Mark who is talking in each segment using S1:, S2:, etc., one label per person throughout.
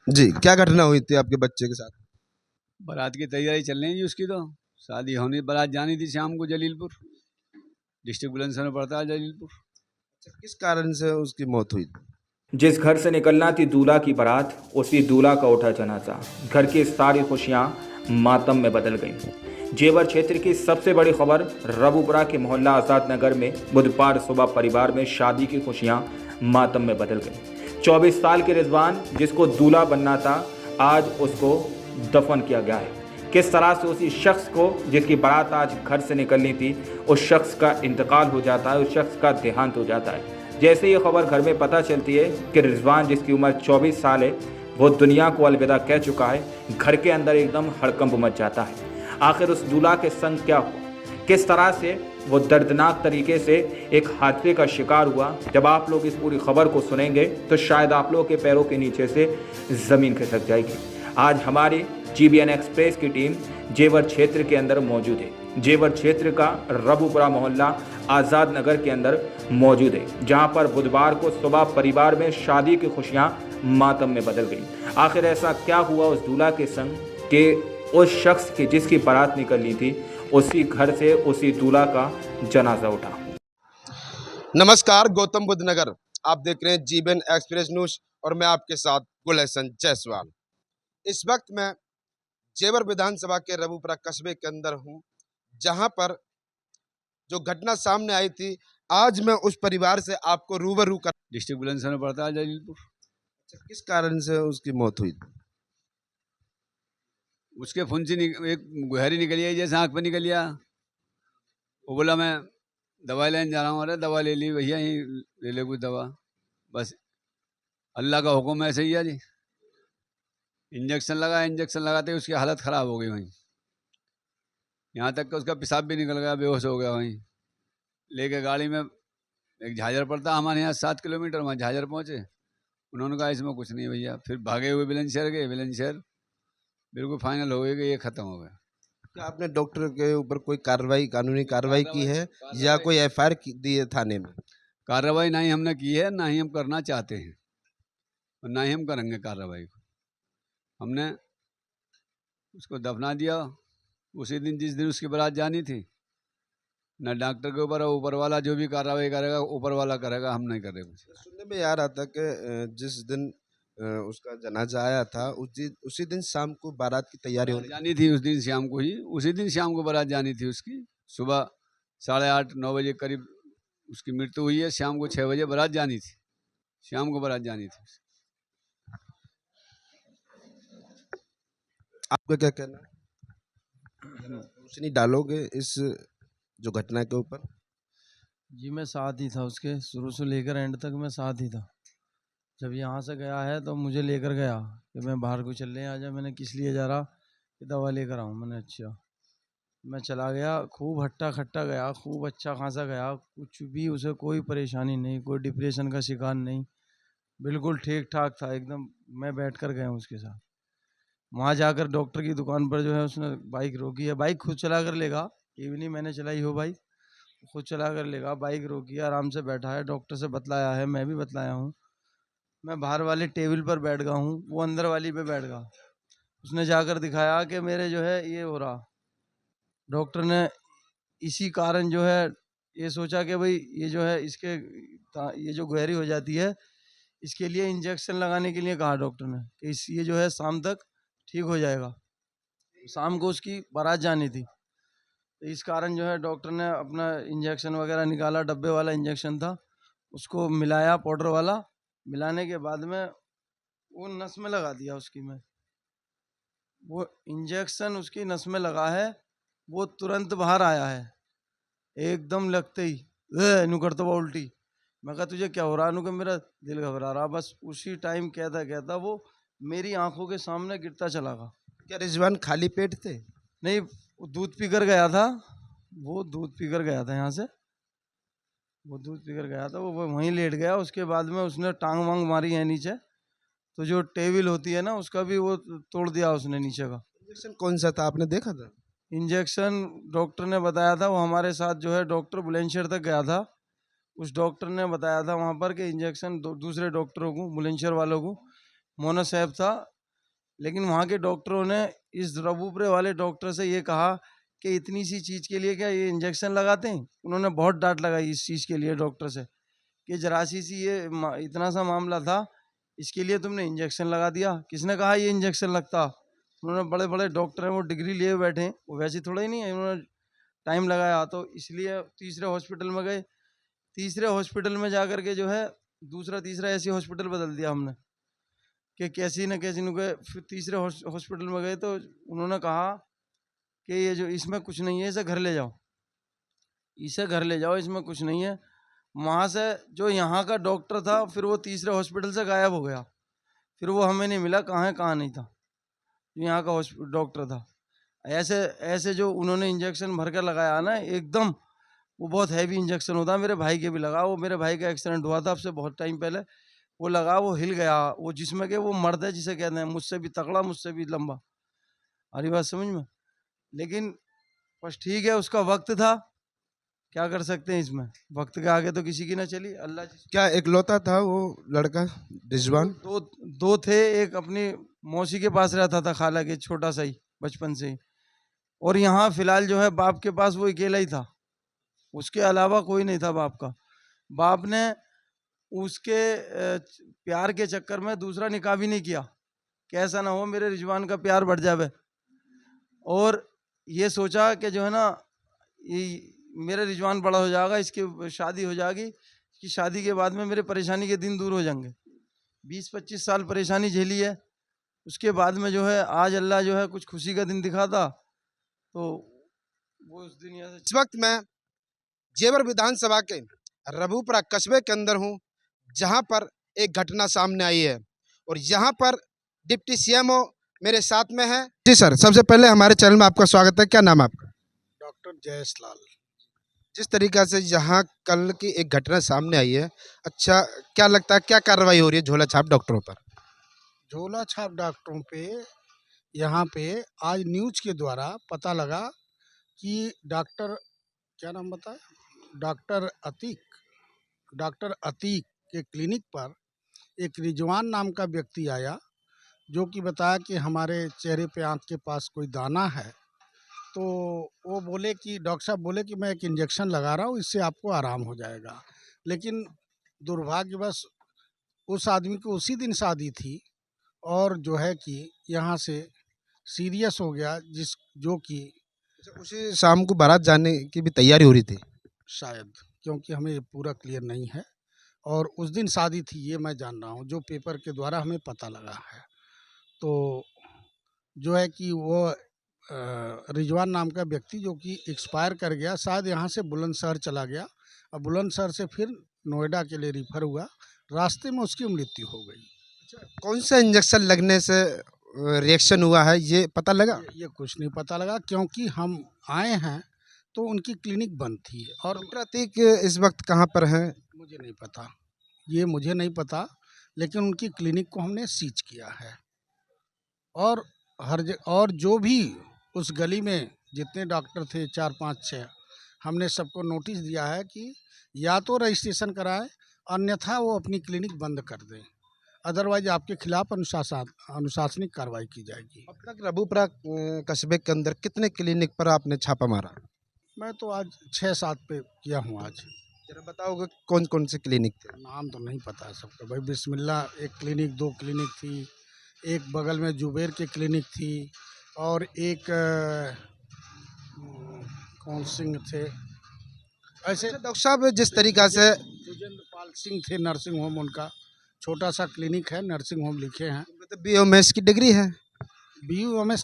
S1: जी, क्या घटना हुई थी आपके बच्चे के साथ?
S2: बारात की तैयारी चल रही है जी उसकी। तो शादी होनी, बारात जानी थी शाम को जलीलपुर। डिस्ट्रिक्ट बुलंदशहर में पड़ता है जलीलपुर।
S1: किस कारण से उसकी मौत हुई थी?
S3: जिस घर से निकलना थी दूल्हा की बारात, उसी दूल्हा का उठा जनाजा। घर की सारी खुशियां मातम में बदल गईं। जेवर क्षेत्र की सबसे बड़ी खबर, रबुपुरा के मोहल्ला आज़ाद नगर में बुधवार सुबह परिवार में शादी की खुशियां मातम में बदल गईं। 24 साल के रिजवान, जिसको दूल्हा बनना था, आज उसको दफन किया गया है। किस तरह से उसी शख्स को, जिसकी बारात आज घर से निकलनी थी, उस शख्स का इंतकाल हो जाता है, उस शख्स का देहांत हो जाता है। जैसे ये खबर घर में पता चलती है कि रिजवान, जिसकी उम्र 24 साल है, वो दुनिया को अलविदा कह चुका है, घर के अंदर एकदम हड़कंप मच जाता है। आखिर उस दूल्हा के संग क्या हुआ, किस तरह से वो दर्दनाक तरीके से एक हादसे का शिकार हुआ, जब आप लोग इस पूरी खबर को सुनेंगे तो शायद आप लोगों के पैरों के नीचे से ज़मीन खिसक जाएगी। आज हमारी GBN एक्सप्रेस की टीम जेवर क्षेत्र के अंदर मौजूद है। जेवर क्षेत्र का रबुपुरा मोहल्ला आज़ाद नगर के अंदर मौजूद है, जहां पर बुधवार को सुबह परिवार में शादी की खुशियां मातम में बदल गई। आखिर ऐसा क्या हुआ उस दूल्हा के संग कि उस शख्स की, जिसकी बारात निकलनी थी, उसी घर से उसी दूल्हा का जनाजा उठा।
S1: नमस्कार, गौतम बुद्ध नगर। आप देख रहे हैं जीबीएन एक्सप्रेस न्यूज और मैं आपके साथ गुलहसन जायसवाल। इस वक्त मैं जेवर विधानसभा के रबुपुरा कस्बे के अंदर हूं, जहां पर जो घटना सामने आई थी, आज मैं उस परिवार से आपको रूबरू कर।
S2: डिस्ट्रिक्ट बुलंदशहर में पड़ता है जलीलपुर।
S1: किस कारण से उसकी मौत हुई थी?
S2: उसके फुंसी एक गुहरी निकली है, जैसे आँख पे निकल गया। वो बोला मैं दवाई लेने जा रहा हूँ। अरे दवा ले ली भैया, यहीं ले ले कुछ दवा। बस अल्लाह का हुक्म ऐसे ही है जी। इंजेक्शन लगाते ही उसकी हालत ख़राब हो गई वहीं। यहाँ तक कि उसका पेशाब भी निकल गया, बेहोश हो गया वहीं। लेके गाड़ी में एक झाझर पड़ता हमारे यहाँ 7 किलोमीटर, वहाँ झाझर पहुँचे। उन्होंने कहा इसमें कुछ नहीं भैया। फिर भागे हुए बुलंदशहर गए। बुलंदशहर बिल्कुल फाइनल हो गया कि ये ख़त्म हो गया।
S1: क्या आपने डॉक्टर के ऊपर कोई कार्रवाई, कानूनी कार्रवाई की है या
S2: कार्रवाई
S1: कोई FIR दी है थाने में?
S2: कार्रवाई ना ही हमने की है, ना ही हम करना चाहते हैं, और ना ही हम करेंगे कार्रवाई को। हमने उसको दफना दिया उसी दिन जिस दिन उसकी बारात जानी थी। ना डॉक्टर के ऊपर, ऊपर वाला जो भी कार्रवाई करेगा ऊपर वाला करेगा, हम नहीं करेंगे कुछ।
S1: सुनने में आ रहा था कि जिस दिन उसका जनाजा आया था, उसी दिन शाम को बारात की तैयारी होने
S2: जानी थी उस दिन शाम को ही, उसी दिन शाम को बारात जानी थी उसकी। सुबह 8:30-9 बजे करीब उसकी मृत्यु हुई है। शाम को 6 बजे बारात जानी थी। शाम को बारात जानी थी।
S1: आपका क्या कहना है? रोशनी डालोगे इस जो घटना के ऊपर?
S4: जी मैं साथ ही था उसके, शुरू से लेकर एंड तक मैं साथ ही था। जब यहाँ से गया है तो मुझे लेकर गया कि मैं बाहर को चल रहे हैं आजा। मैंने किस लिए जा रहा कि दवा लेकर आऊँ। मैंने अच्छा, मैं चला गया। खूब हट्टा खट्टा गया, खूब अच्छा खासा गया। कुछ भी उसे कोई परेशानी नहीं, कोई डिप्रेशन का शिकार नहीं, बिल्कुल ठीक ठाक था एकदम। मैं बैठ कर गया उसके साथ। वहाँ जाकर डॉक्टर की दुकान पर जो है उसने बाइक रोकी है। बाइक खुद चला कर लेगा, ये भी नहीं मैंने चलाई हो बाइक, खुद चला कर लेगा। बाइक रोकी, आराम से बैठा है। डॉक्टर से बतलाया है, मैं भी बतलाया हूँ। मैं बाहर वाले टेबल पर बैठ गया हूँ, वो अंदर वाली पे बैठ गया। उसने जाकर दिखाया कि मेरे जो है ये हो रहा। डॉक्टर ने इसी कारण जो है ये सोचा कि भाई ये जो है इसके ये जो गहरी हो जाती है, इसके लिए इंजेक्शन लगाने के लिए कहा डॉक्टर ने कि ये जो है शाम तक ठीक हो जाएगा। शाम को उसकी बारात जानी थी, तो इस कारण जो है डॉक्टर ने अपना इंजेक्शन वगैरह निकाला। डब्बे वाला इंजेक्शन था, उसको मिलाया पाउडर वाला। मिलाने के बाद में वो नस में लगा दिया उसकी। में वो इंजेक्शन उसकी नस में लगा है, वो तुरंत बाहर आया है। एकदम लगते ही नू करता हुआ उल्टी। मैं कहा तुझे क्या हो रहा? नू कि मेरा दिल घबरा रहा। बस उसी टाइम कहता कहता वो मेरी आंखों के सामने गिरता चला गया।
S1: क्या रिजवान खाली पेट थे?
S4: नहीं, वो दूध पीकर गया था। वो दूध पीकर गया था यहाँ से, वो दूध पीकर गया था। वो वहीं लेट गया। उसके बाद में उसने टांग वांग मारी है नीचे, तो जो टेबल होती है ना उसका भी वो तोड़ दिया उसने नीचे का।
S1: इंजेक्शन कौन सा था, आपने देखा था?
S4: इंजेक्शन डॉक्टर ने बताया था। वो हमारे साथ जो है डॉक्टर बुलंदशहर तक गया था। उस डॉक्टर ने बताया था वहाँ पर कि इंजेक्शन दूसरे डॉक्टरों को, बुलंदशहर वालों को, मोना साहब था, लेकिन वहाँ के डॉक्टरों ने इस रबूपुरे वाले डॉक्टर से ये कहा कि इतनी सी चीज़ के लिए क्या ये इंजेक्शन लगाते हैं। उन्होंने बहुत डांट लगाई इस चीज़ के लिए डॉक्टर से कि जरा सी ये इतना सा मामला था, इसके लिए तुमने इंजेक्शन लगा दिया। किसने कहा ये इंजेक्शन लगता? उन्होंने बड़े बड़े डॉक्टर हैं, वो डिग्री लिए बैठे हैं, वो वैसे थोड़ा ही नहीं है, उन्होंने टाइम लगाया। तो इसलिए तीसरे हॉस्पिटल में गए, तीसरे हॉस्पिटल में जाकर के जो है दूसरा तीसरा ऐसी हॉस्पिटल बदल दिया हमने कि कैसी न कैसी न गए। फिर तीसरे हॉस्पिटल में गए तो उन्होंने कहा कि ये जो इसमें कुछ नहीं है, इसे घर ले जाओ, इसे घर ले जाओ, इसमें कुछ नहीं है। वहाँ से जो यहाँ का डॉक्टर था फिर वो तीसरे हॉस्पिटल से गायब हो गया, फिर वो हमें नहीं मिला कहाँ है कहाँ नहीं था, यहाँ का डॉक्टर था। ऐसे ऐसे जो उन्होंने इंजेक्शन भर कर लगाया ना एकदम, वो बहुत हैवी इंजेक्शन होता है। मेरे भाई के भी लगा, वो मेरे भाई का एक्सीडेंट हुआ था अब से बहुत टाइम पहले, वो लगा, वो हिल गया, वो जिसमें के वो मर्द है जिसे कहते हैं, मुझसे भी तगड़ा, मुझसे भी लंबा। हरी बात समझ में? लेकिन बस ठीक है, उसका वक्त था, क्या कर सकते हैं इसमें, वक्त के आगे तो किसी की ना चली। अल्लाह
S1: क्या इकलौता था वो लड़का रिजवान?
S4: दो दो थे, एक अपनी मौसी के पास रहता था, खाला के, छोटा सा ही बचपन से ही, और यहाँ फिलहाल जो है बाप के पास वो अकेला ही था, उसके अलावा कोई नहीं था बाप का। बाप ने उसके प्यार के चक्कर में दूसरा निकाह भी नहीं किया, कैसा ना हो मेरे रिजवान का प्यार बढ़ जावे, और ये सोचा कि जो है ना ये मेरा रिजवान बड़ा हो जाएगा, इसकी शादी हो जाएगी, इसकी शादी के बाद में मेरे परेशानी के दिन दूर हो जाएंगे। 20-25 साल परेशानी झेली है, उसके बाद में जो है आज अल्लाह जो है कुछ खुशी का दिन दिखाता तो वो उस दुनिया से।
S1: इस वक्त मैं जेवर विधानसभा के रबूपुरा कस्बे के अंदर हूँ, जहाँ पर एक घटना सामने आई है और यहाँ पर डिप्टी सीएमओ मेरे साथ में है। जी सर, सबसे पहले हमारे चैनल में आपका स्वागत है। क्या नाम है आपका?
S5: डॉक्टर जयेश लाल।
S1: जिस तरीका से यहाँ कल की एक घटना सामने आई है, अच्छा क्या लगता है क्या कार्रवाई हो रही है झोला छाप डॉक्टरों पर?
S5: झोला छाप डॉक्टरों पे यहाँ पे आज न्यूज़ के द्वारा पता लगा कि डॉक्टर, क्या नाम बताया, डॉक्टर अतीक के क्लिनिक पर एक रिजवान नाम का व्यक्ति आया, जो कि बताया कि हमारे चेहरे पे आँख के पास कोई दाना है। तो वो बोले कि डॉक्टर साहब बोले कि मैं एक इंजेक्शन लगा रहा हूँ, इससे आपको आराम हो जाएगा। लेकिन दुर्भाग्यवश उस आदमी को उसी दिन शादी थी और जो है कि यहाँ से सीरियस हो गया, जो कि
S1: उसी शाम को बारात जाने की भी तैयारी हो रही थी
S5: शायद, क्योंकि हमें ये पूरा क्लियर नहीं है, और उस दिन शादी थी ये मैं जान रहा हूँ, जो पेपर के द्वारा हमें पता लगा है। तो जो है कि वो रिजवान नाम का व्यक्ति जो कि एक्सपायर कर गया, शायद यहाँ से बुलंदशहर चला गया और बुलंदशहर से फिर नोएडा के लिए रिफ़र हुआ, रास्ते में उसकी मृत्यु हो गई।
S1: कौन सा इंजेक्शन लगने से रिएक्शन हुआ है ये पता लगा?
S5: ये कुछ नहीं पता लगा, क्योंकि हम आए हैं तो उनकी क्लिनिक बंद थी। और
S1: डॉक्टर अतीक इस वक्त कहाँ पर हैं?
S5: मुझे नहीं पता, ये मुझे नहीं पता, लेकिन उनकी क्लिनिक को हमने सीज किया है, और और जो भी उस गली में जितने डॉक्टर थे 4-5-6, हमने सबको नोटिस दिया है कि या तो रजिस्ट्रेशन कराएं, अन्यथा वो अपनी क्लिनिक बंद कर दें, अदरवाइज आपके खिलाफ अनुशासनिक कार्रवाई की जाएगी।
S1: अब तक रबूपुरा कस्बे के अंदर कितने क्लिनिक पर आपने छापा मारा?
S5: मैं तो आज 6-7 पे किया हूँ आज।
S1: जरा बताओगे कौन कौन से क्लिनिक थे?
S5: नाम तो नहीं पता है सबका भाई। बिस्मिल्ला एक क्लिनिक, 2 क्लिनिक थी, एक बगल में जुबेर की क्लिनिक थी, और एक कौन सिंह थे, ऐसे
S1: डॉक्टर साहब जिस तरीका से
S5: सुजेंद्र पाल सिंह थे, नर्सिंग होम उनका छोटा सा क्लिनिक है, नर्सिंग होम लिखे हैं।
S1: बीओएमएस की डिग्री है,
S5: बीयूएमएस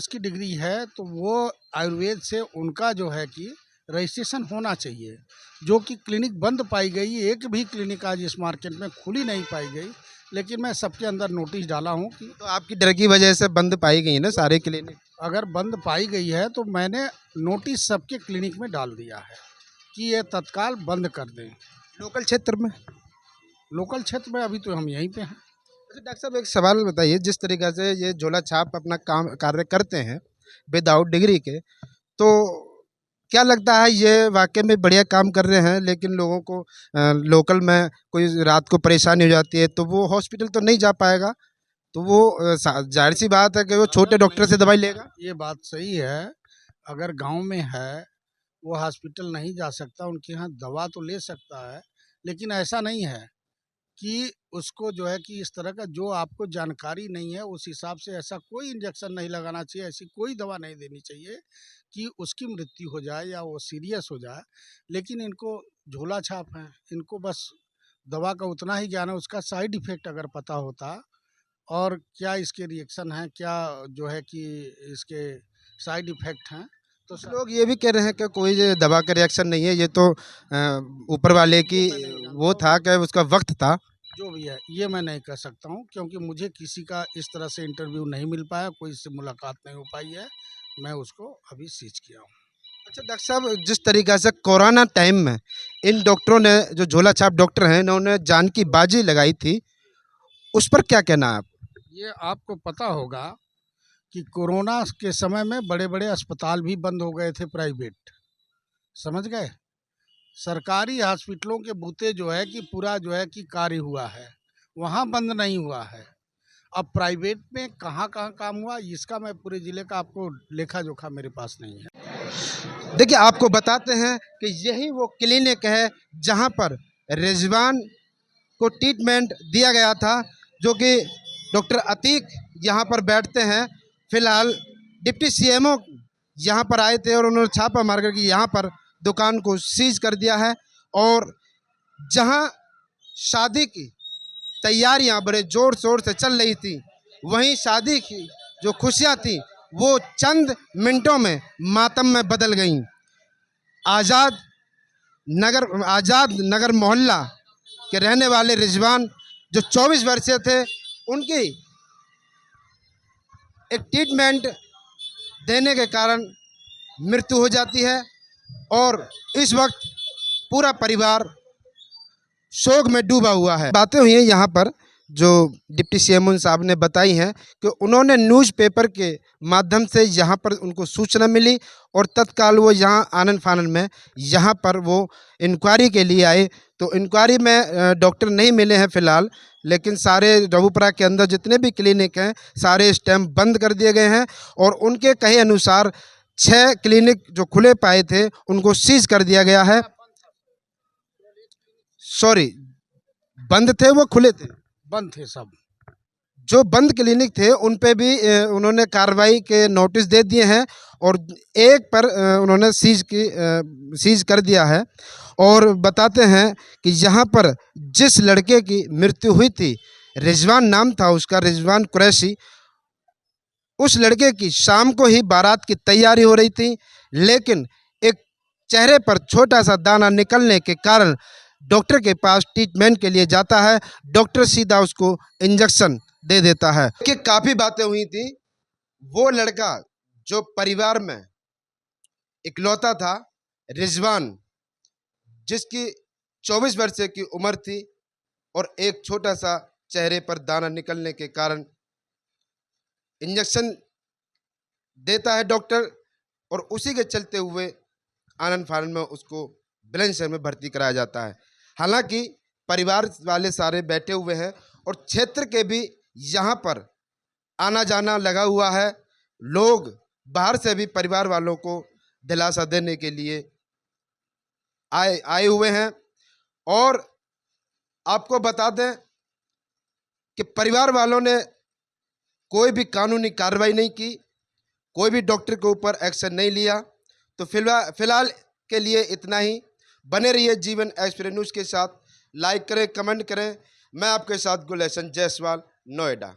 S5: की डिग्री है, तो वो आयुर्वेद से उनका जो है कि रजिस्ट्रेशन होना चाहिए, जो कि क्लिनिक बंद पाई गई। एक भी क्लिनिक आज इस मार्केट में खुली नहीं पाई गई, लेकिन मैं सबके अंदर नोटिस डाला हूँ कि
S1: तो आपकी डर की वजह से बंद पाई गई है ना सारे क्लिनिक?
S5: अगर बंद पाई गई है तो मैंने नोटिस सबके क्लिनिक में डाल दिया है कि ये तत्काल बंद कर दें।
S1: लोकल क्षेत्र में?
S5: लोकल क्षेत्र में अभी तो हम यहीं पे हैं।
S1: अच्छा डॉक्टर साहब एक सवाल बताइए, जिस तरीका से ये झोला छाप अपना काम कार्य करते हैं विदाउट डिग्री के, तो क्या लगता है ये वाकई में बढ़िया काम कर रहे हैं, लेकिन लोगों को लोकल में कोई रात को परेशानी हो जाती है तो वो हॉस्पिटल तो नहीं जा पाएगा, तो वो जाहिर सी बात है कि वो छोटे डॉक्टर से दवाई लेगा।
S5: ये बात सही है। अगर गांव में है, वो हॉस्पिटल नहीं जा सकता, उनके यहाँ दवा तो ले सकता है, लेकिन ऐसा नहीं है कि उसको जो है कि इस तरह का जो आपको जानकारी नहीं है उस हिसाब से ऐसा कोई इंजेक्शन नहीं लगाना चाहिए, ऐसी कोई दवा नहीं देनी चाहिए कि उसकी मृत्यु हो जाए या वो सीरियस हो जाए। लेकिन इनको झोला छाप है, इनको बस दवा का उतना ही ज्ञान है, उसका साइड इफ़ेक्ट अगर पता होता और क्या इसके रिएक्शन हैं, क्या जो है कि इसके साइड इफ़ेक्ट हैं, तो
S1: कुछ लोग ये भी कह रहे हैं कि कोई ये दवा का रिएक्शन नहीं है, ये तो ऊपर वाले की वो था कि उसका वक्त था।
S5: जो भी है ये मैं नहीं कह सकता हूँ, क्योंकि मुझे किसी का इस तरह से इंटरव्यू नहीं मिल पाया, कोई से मुलाकात नहीं हो पाई है, मैं उसको अभी सीज किया हूँ।
S1: अच्छा डॉक्टर साहब, जिस तरीक़ा से कोरोना टाइम में इन डॉक्टरों ने, जो झोला छाप डॉक्टर हैं, इन्होंने जान की बाजी लगाई थी, उस पर क्या कहना है आप?
S5: ये आपको पता होगा कि कोरोना के समय में बड़े बड़े अस्पताल भी बंद हो गए थे, प्राइवेट, समझ गए। सरकारी हॉस्पिटलों के बूते जो है कि पूरा जो है कि कार्य हुआ है, वहाँ बंद नहीं हुआ है। अब प्राइवेट में कहाँ कहाँ काम हुआ, इसका मैं पूरे ज़िले का आपको लेखा जोखा मेरे पास नहीं है।
S1: देखिए, आपको बताते हैं कि यही वो क्लिनिक है जहां पर रिजवान को ट्रीटमेंट दिया गया था, जो कि डॉक्टर अतीक यहां पर बैठते हैं। फिलहाल डिप्टी सीएमओ यहां पर आए थे और उन्होंने छापा मार करके यहां पर दुकान को सीज कर दिया है। और जहां शादी की तैयारियां बड़े ज़ोर शोर से चल रही थी, वहीं शादी की जो खुशियां थी वो चंद मिनटों में मातम में बदल गईं। आज़ाद नगर मोहल्ला के रहने वाले रिजवान, जो 24 वर्षीय थे, उनकी एक ट्रीटमेंट देने के कारण मृत्यु हो जाती है और इस वक्त पूरा परिवार शोक में डूबा हुआ है। बातें हुई हैं यहाँ पर जो डिप्टी सीएम साहब ने बताई हैं कि उन्होंने न्यूज़पेपर के माध्यम से यहाँ पर उनको सूचना मिली और तत्काल वो यहाँ आनन फानन में यहाँ पर वो इंक्वायरी के लिए आए। तो इंक्वायरी में डॉक्टर नहीं मिले हैं फ़िलहाल, लेकिन सारे रबुपुरा के अंदर जितने भी क्लिनिक हैं सारे इस टाइम बंद कर दिए गए हैं और उनके कहे अनुसार 6 क्लिनिक जो खुले पाए थे उनको सीज कर दिया गया है। सॉरी, बंद थे वो खुले थे?
S5: बंद थे सब।
S1: जो बंद क्लिनिक थे उन पे भी उन्होंने कार्रवाई के नोटिस दे दिए हैं और एक पर उन्होंने सीज कर दिया है। और बताते हैं कि यहाँ पर जिस लड़के की मृत्यु हुई थी, रिजवान नाम था उसका, रिजवान कुरैशी, उस लड़के की शाम को ही बारात की तैयारी हो रही थी, लेकिन एक चेहरे पर छोटा सा दाना निकलने के कारण डॉक्टर के पास ट्रीटमेंट के लिए जाता है, डॉक्टर सीधा उसको इंजेक्शन दे देता है। कि काफ़ी बातें हुई थी। वो लड़का जो परिवार में इकलौता था, रिजवान, जिसकी 24 वर्ष की उम्र थी और एक छोटा सा चेहरे पर दाना निकलने के कारण इंजेक्शन देता है डॉक्टर और उसी के चलते हुए आनन फानन में उसको बुलंदशहर में भर्ती कराया जाता है। हालांकि परिवार वाले सारे बैठे हुए हैं और क्षेत्र के भी यहाँ पर आना जाना लगा हुआ है। लोग बाहर से भी परिवार वालों को दिलासा देने के लिए आए हुए हैं। और आपको बता दें कि परिवार वालों ने कोई भी कानूनी कार्रवाई नहीं की, कोई भी डॉक्टर के ऊपर एक्शन नहीं लिया। तो फिलहाल के लिए इतना ही। बने रहिए जीवन एक्सप्रेस न्यूज़ के साथ, लाइक करें, कमेंट करें। मैं आपके साथ गुलशन जायसवाल, नोएडा।